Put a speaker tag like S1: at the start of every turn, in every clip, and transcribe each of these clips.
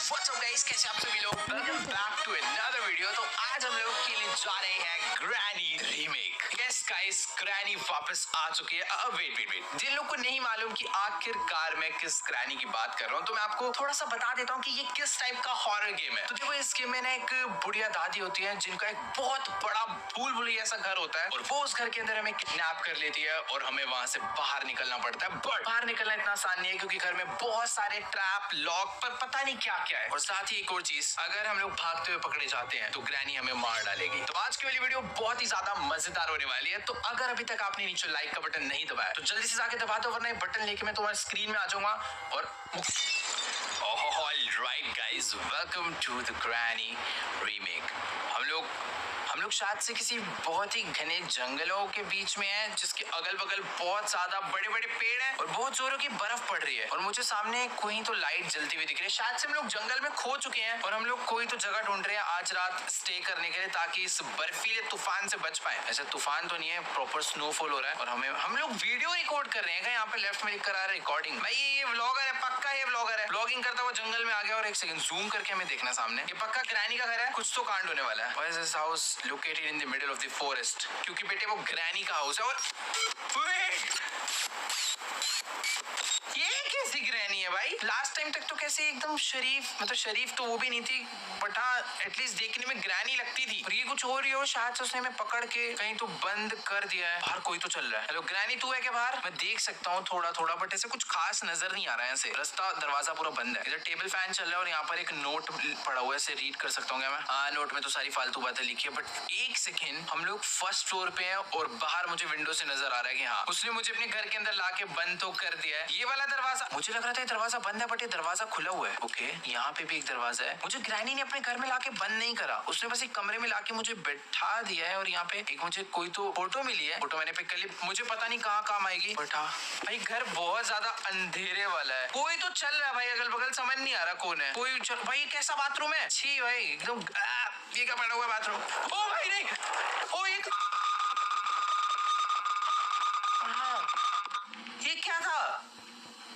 S1: What's up guys, कैसे आप सभी लोग? Welcome back to another video. तो आज हम लोग खेलने जा रहे हैं granny remake. Yes guys, granny वापस आ चुकी है। वेट जिन लोग को नहीं मालूम कि आखिरकार मैं किस ग्रैनी की बात कर रहा हूँ, तो मैं आपको थोड़ा सा बता देता हूँ कि ये किस टाइप का हॉरर गेम है। तो देखो, इस गेम में ना एक बुढ़िया दादी होती है जिनका एक बहुत बड़ा भूल भुलैया ऐसा घर होता है, और वो उस घर के अंदर हमें किडनैप कर लेती है और हमें वहां से बाहर निकलना पड़ता है। बट बाहर निकलना इतना आसान नहीं है, क्योंकि घर में बहुत सारे ट्रैप, लॉक, पर पता नहीं क्या क्या है। और साथ ही एक और चीज, अगर हम लोग भागते हुए पकड़े जाते हैं तो ग्रैनी हमें मार डालेगी। तो आज की वाली वीडियो बहुत ही ज्यादा मजेदार होने वाली है। तो अगर अभी तक आपने नीचे लाइक का बटन नहीं दबाया तो जल्दी से जाके दबा दो, वरना ये बटन लेके मैं तुम्हारे स्क्रीन में आ जाऊंगा। और alright guys, welcome to the granny remake. हम लोग शायद से किसी बहुत ही घने जंगलों के बीच में हैं, जिसके अगल बगल बहुत ज्यादा बड़े बड़े पेड़ हैं और बहुत जोरों की बर्फ पड़ रही है। और मुझे सामने कोई तो लाइट जलती हुई दिख रही है। शायद से हम लोग जंगल में खो चुके हैं और हम लोग कोई तो जगह ढूंढ रहे हैं आज रात स्टे करने के लिए, ताकि इस बर्फीले तूफान से बच पाए। ऐसे तूफान तो नहीं है, प्रॉपर स्नोफॉल हो रहा है। और हम लोग वीडियो रिकॉर्ड कर रहे हैं। यहाँ पे लेफ्ट में लिख कर आ रहा है रिकॉर्डिंग। भाई ये व्लॉगर है, पक्का ये व्लॉगर है। व्लॉगिंग करता हुआ जंगल में आ गया। और एक सेकंड जूम करके हमें देखना सामने, ये पक्का ग्रैनी का घर है। कुछ तो कांड होने वाला है। Why is this house located in the middle of the forest? क्योंकि बेटे वो ग्रैनी का हाउस है। और ये कैसी ग्रैनी है भाई? लास्ट टाइम तक तो कैसे एकदम शरीफ, मतलब शरीफ तो वो भी नहीं थी, बट हाँ एटलीस्ट देखने में ग्रैनी लगती थी। और ये कुछ हो रही हो, शायद उसने हमें पकड़ के कहीं तो बंद कर दिया है। बाहर कोई तो चल रहा है। हेलो ग्रैनी, तू है क्या बाहर? मैं देख सकता हूँ थोड़ा थोड़ा, बट ऐसे कुछ खास नजर नहीं आ रहा है। ऐसे रास्ता, दरवाजा पूरा बंद है। इधर टेबल फैन चल रहा है और यहाँ पर एक नोट पड़ा हुआ है, ऐसे रीड कर सकता हूँ क्या मैं? हाँ, नोट में तो सारी फालतू बातें लिखी है। बट एक सेकेंड, हम लोग फर्स्ट फ्लोर पे हैं और बाहर मुझे विंडो से नजर आ रहा है कि हाँ, उसने मुझे अपने घर के अंदर लाके बंद तो कर दिया है। ये वाला दरवाजा, मुझे लग रहा था ये दरवाजा बंद है, बट ये दरवाजा खुला हुआ है। ओके, यहाँ पे भी एक दरवाजा है। मुझे ग्रैनी ने अपने घर में लाके बंद नहीं करा, उसने बस एक कमरे में लाके मुझे बैठा दिया है। और यहाँ पे एक मुझे कोई तो फोटो मिली है। फोटो मैंने पिक कर ली, मुझे पता नहीं कहाँ काम आएगी। बट हाँ भाई, घर बहुत ज्यादा अंधेरे वाला है। कोई तो चल रहा है भाई अगल बगल, समझ नहीं आ रहा कौन है। कोई चल भाई, ये कैसा बाथरूम है? छी भाई, एकदम ये क्या पड़ा हुआ बाथरूम? ओ भाई नहीं, ओ ये क्या था?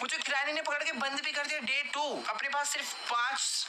S1: मुझे ग्रैनी ने पकड़ के बंद भी कर दिया। डे 2, अपने पास सिर्फ 5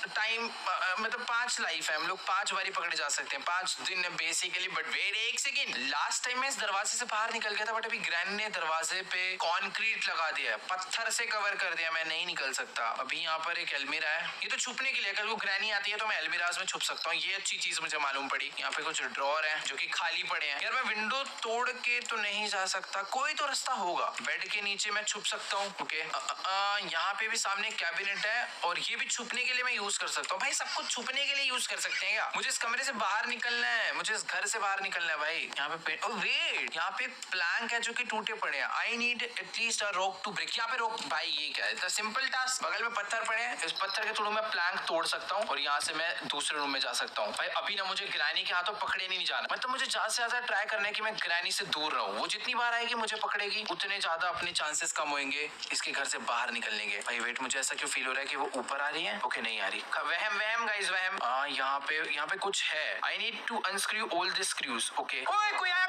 S1: लाइफ है। हम लोग 5 बारी पकड़े जा सकते हैं, 5 दिन बेसिकली। बट वेट एक सेकेंड, लास्ट टाइम मैं इस दरवाजे से बाहर निकल गया था, बट अभी ग्रैनी ने दरवाजे पे कंक्रीट लगा दिया है, पत्थर से कवर कर दिया। मैं नहीं निकल सकता। अभी यहाँ पर एक अलमीरा है, ये तो छुपने के लिए, कल वो ग्रैनी आती है तो मैं अलमीराज में छुप सकता हूँ। ये अच्छी चीज मुझे मालूम पड़ी। यहाँ पे कुछ ड्रॉर है जो कि खाली पड़े हैं। यार मैं विंडो तोड़ के तो नहीं जा सकता, कोई तो रास्ता होगा। बेड के नीचे मैं छुप सकता हूँ। ओके, यहाँ पे भी सामने कैबिनेट है और ये भी छुपने के लिए मैं यूज कर सकता हूँ। भाई सब कुछ छुपने के लिए यूज कर सकते हैं क्या? मुझे इस कमरे से बाहर निकलना है, मुझे इस घर से बाहर निकलना है भाई। यहाँ पे वेट, यहाँ पे प्लैंक है जो कि टूटे पड़े हैं। I need at least a rock to break. यहाँ पे रॉक, भाई ये क्या है? Simple task. बगल में पत्थर पड़े हैं, इस पत्थर के थ्रू मैं प्लैंक तोड़ सकता हूँ और यहाँ से मैं दूसरे रूम में जा सकता हूँ। भाई अभी ना मुझे ग्रैनी के हाथों पकड़े नहीं जाना। मतलब मुझे ज्यादा से ज्यादा ट्राई करना है कि मैं ग्रैनी से दूर रहूँ। वो जितनी बार आएगी मुझे पकड़ेगी, उतने ज्यादा अपने चांसेस कम होंगे इसके घर से बाहर निकलने के। भाई वेट, मुझे ऐसा क्यों फील हो रहा है कि वो ऊपर आ रही है? ओके, नहीं आ रही। वहम गाइस, वहम। यहाँ पे कुछ है। I need to unscrew all the screws. Okay, ओए कोई आया,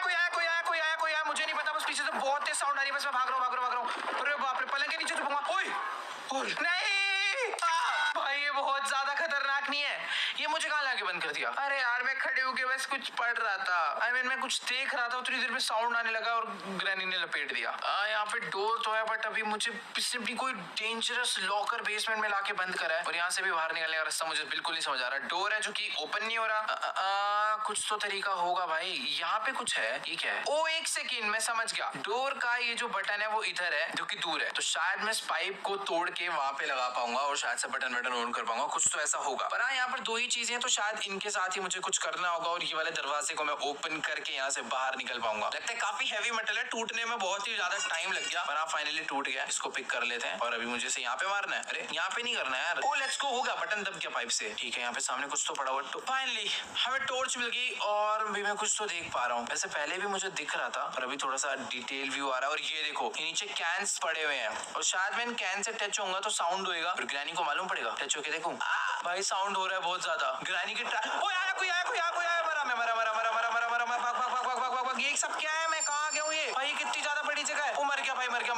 S1: मुझे नहीं पता, बस पीछे से बहुत तेज साउंड आ रही है। बस मैं भाग रहा हूँ। अरे बाप रे, पलंग के नीचे छुपूंगा। ओए नहीं, भाई ये बहुत ज्यादा खतरनाक नहीं है? ये मुझे कहाँ लाके बंद कर दिया? अरे यार, मैं खड़े होके बस कुछ पढ़ रहा था। मैं कुछ देख रहा था, उतनी देर में साउंड आने लगा और ग्रैनी ने लपेट दिया। यहाँ पे डोर तो है, बट अभी मुझे सिर्फ कोई डेंजरस लॉकर बेसमेंट में लाके बंद करा है। और यहाँ से भी बाहर निकलने का रास्ता मुझे बिल्कुल नहीं समझ आ रहा। डोर है जो कि ओपन नहीं हो रहा। कुछ तो तरीका होगा भाई। यहाँ पे कुछ है, ये क्या है? ओ एक सेकेंड, मैं समझ गया। डोर का ये जो बटन है वो इधर है, जो कि दूर है। तो शायद मैं इस पाइप को तोड़ के वहां पे लगा पाऊंगा और शायद से बटन ऑन कर पाऊंगा। कुछ तो ऐसा होगा। पर हाँ, यहाँ पर 2 ही चीजें हैं, तो शायद इनके साथ ही मुझे कुछ करना होगा और ये वाले दरवाजे को मैं ओपन करके यहाँ से बाहर निकल पाऊंगा। लगता है काफी हैवी मेटल है, टूटने में बहुत ही ज्यादा टाइम लग गया, पर हाँ फाइनली टूट गया। इसको पिक कर लेते हैं और अभी मुझे से यहाँ पे मारना है। अरे यहाँ पे नहीं करना है यार। ओ लेट्स गो, होगा, बटन दब गया पाइप से। ठीक है, यहाँ पे सामने कुछ तो पड़ा हुआ। तो फाइनली हमें टॉर्च मिल गई और अभी मैं कुछ तो देख पा रहा हूँ। वैसे पहले भी मुझे दिख रहा था और अभी थोड़ा सा डिटेल व्यू आ रहा है। और ये देखो, ये नीचे कैंस पड़े हुए हैं और शायद मैं इन कैन से टच होऊंगा तो साउंड होएगा और ग्रैनी को मालूम पड़ेगा। टच होके देखूं, भाई साउंड हो रहा है बहुत ज्यादा। ग्रैनी के ये सब क्या है? मैं कहाँ गया हूँ? ये भाई कितनी ज्यादा बड़ी जगह है। वो मर गया भाई, मर गया।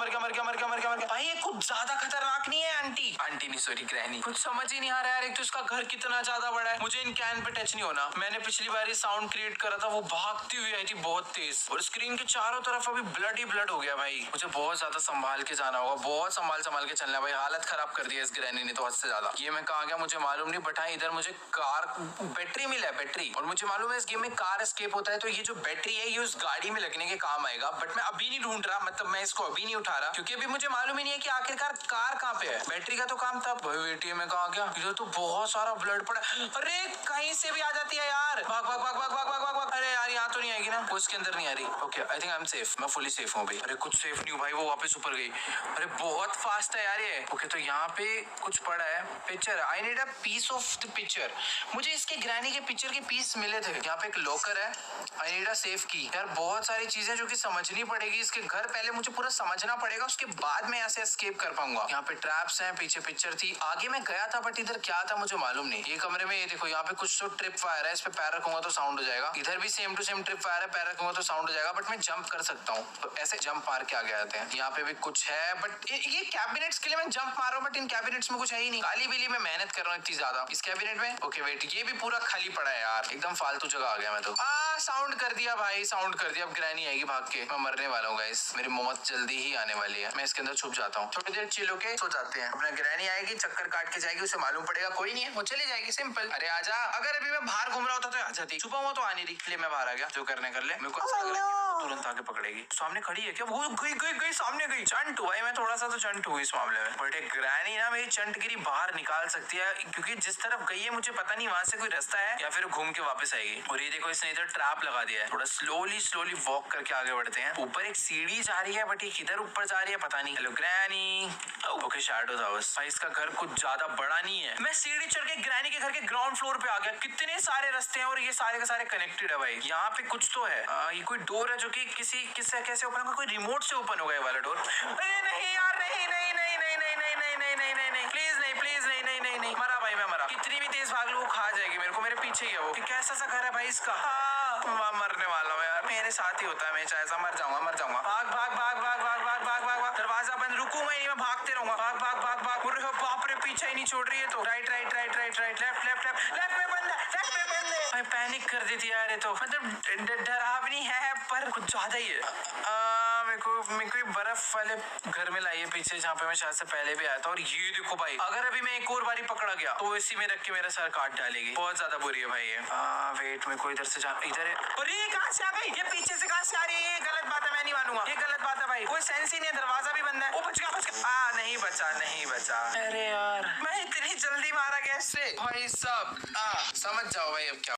S1: है भाई, ये कुछ ज्यादा खतरनाक नहीं है? आंटी नहीं सॉरी ग्रैनी, कुछ समझ ही नहीं आ रहा है यार। एक तो इसका घर कितना ज्यादा बड़ा है, मुझे इन कैन पे टच नहीं होना। मैंने पिछली बार ये साउंड क्रिएट करा था, वो भागती हुई आई थी बहुत तेज, और स्क्रीन के चारों तरफ अभी ब्लड ही ब्लड हो गया भाई। मुझे बहुत ज्यादा संभाल के जाना होगा, बहुत संभाल के चलना है भाई। हालत खराब कर दी है इस ग्रैनी ने तो हद से ज्यादा। ये मैं कहाँ गया मुझे मालूम नहीं, बट हाँ इधर मुझे कार बैटरी मिला है, बैटरी। और मुझे मालूम है इस गेम में कार एस्केप होता है, तो ये जो बैटरी है ये उस गाड़ी में लगने के काम आएगा। बट मैं अभी नहीं ढूंढ रहा, मतलब मैं इसको अभी नहीं उठा रहा, क्योंकि अभी मुझे मालूम ही नहीं है कि आखिरकार कार कहाँ पे है। बैटरी का तो काम था भाई। एटीएम में कहाँ गया? इधर तो बहुत सारा ब्लड पड़ा। अरे कहीं से भी आ जाती है यार, भाग भाग भाग भाग भाग भाग भाग। अरे यार यहाँ तो नहीं आएगी ना, वो इसके अंदर नहीं आ रही। Okay I think I am safe, मैं फुली सेफ हूँ भाई। अरे कुछ सेफ नहीं हूँ भाई, वो वापस ऊपर गई। अरे बहुत फास्ट है यार ये। ओके तो यहाँ पे कुछ पड़ा है, picture. I need a piece of the picture. मुझे इसके ग्रैनी के पिक्चर के पीस मिले थे। यहाँ पे एक लॉकर है, आई नीड अ सेफ की। यार बहुत सारी चीजें जो कि समझनी पड़ेगी इसके घर, पहले मुझे पूरा समझना पड़ेगा, उसके बाद मैं यहाँ से एस्केप कर पाऊंगा। यहाँ पे ट्रैप्स हैं, पीछे पिक्चर थी, आगे मैं गया था बट इधर क्या था मुझे मालूम नहीं। ये कमरे में ये देखो, यहाँ पे कुछ तो ट्रिप फायर है, इस पे पैर रखूंगा तो साउंड हो जाएगा। इधर भी same to same trip fire है, पैर रखूंगा तो साउंड हो जाएगा, बट मैं जंप कर सकता हूँ, तो ऐसे जंप मार के आगे आते हैं। यहाँ पे भी कुछ है, बट ये कैबिनेट्स के लिए मैं जंप मार रहा हूँ, बट इन कैबिनेट्स में कुछ है ही नहीं। खाली बिली में मेहनत कर रहा हूँ इतनी ज्यादा इस कैबिनेट में। ओके वेट, ये भी पूरा खाली पड़ा है यार, एकदम फालतू जगह आ गया मैं तो। साउंड कर दिया भाई, साउंड कर दिया। अब ग्रैनी आएगी भाग के, मैं मरने वाला हूँ गाइस, मेरी मौत जल्दी ही आने वाली है। मैं इसके अंदर छुप जाता हूँ, थोड़ी देर चिल होके सो जाते हैं। अपना ग्रैनी आएगी, चक्कर काट के जाएगी, उसे मालूम पड़ेगा कोई नहीं है, वो चली जाएगी, सिंपल। अरे आजा, अगर अभी मैं बाहर घूम रहा होता तो आ जाती, छुपा हुआ तो आ नहीं रही, इसलिए मैं बाहर आ गया। जो करने कर ले, मेरे को तुरंत आके पकड़ेगी। सामने खड़ी है क्या? वो गई सामने गई। चंट भाई, मैं थोड़ा सा तो चंट हूँ इस मामले में, बट एक ग्रैनी ना मेरी चंटगिरी बाहर निकाल सकती है, क्योंकि जिस तरफ गई है मुझे पता नहीं वहां से कोई रास्ता है या फिर घूम के वापस आएगी। और ये देखो इसने इधर ट्रैप लगा दिया है। थोड़ा स्लोली वॉक करके आगे बढ़ते हैं। ऊपर एक सीढ़ी जा रही है, बट ये किधर ऊपर जा रही है पता नहीं। Hello granny. ओके शैडो था बस भाई, इसका घर कुछ ज्यादा बड़ा नहीं है। मैं सीढ़ी चढ़ के ग्रैनी के घर के ग्राउंड फ्लोर पे आ गया। कितने सारे रास्ते हैं और ये सारे के सारे कनेक्टेड है भाई। यहाँ पे कुछ तो है, ये कोई डोर है जो कि किससे कैसे ओपन होगा? कोई रिमोट से ओपन होगा ये वाला डोर। अरे नहीं यार, नहीं नहीं नहीं नहीं नहीं नहीं नहीं नहीं नहीं नहीं नहीं प्लीज नहीं, प्लीज नहीं नहीं नहीं नहीं। मरा भाई, मैं मरा। कितनी भी तेज भाग लूं वो खा जाएगी मेरे को, मेरे पीछे ही है वो। कैसा सा घर है भाई इसका? मरने वाला हूँ यार, मेरे साथ ही होता है हमेशा ऐसा। मर जाऊंगा। भाग भाग भाग भाग भाग भाग भाग भाग भाग। दरवाजा बंद, रुकूंगा ही नहीं, मैं भागते रहूंगा। भाग भाग भाग भाग। अरे बाप रे, पीछे ही नहीं छोड़ रही है तो। Right right right right right, left left left, left में बंद है, लेफ्ट में बंद है। भाई पैनिक कर दी थी यार ये तो, मतलब डरावनी है पर कुछ ज्यादा ही है। मेरे को बर्फ वाले घर में लाइए पीछे, जहाँ पे मैं शायद से पहले भी आया था। और ये देखो भाई, अगर अभी मैं एक और बारी पकड़ा गया तो इसी में रख के मेरा सर काट डालेगी। बहुत ज्यादा बुरी है भाई ये। वेट, मेरे को इधर से इधर है। अरे ये कहाँ से आ गई? ये पीछे से कहाँ से आ रही है? ये गलत बात है, मैं नहीं मानूंगा, ये गलत बात है भाई। कोई सेंस ही नहीं है, दरवाजा भी बंद है। वो बच गया। नहीं बचा। अरे यार मैं इतनी जल्दी मारा गया इससे भाई साहब। समझ जाओ भाई अब क्या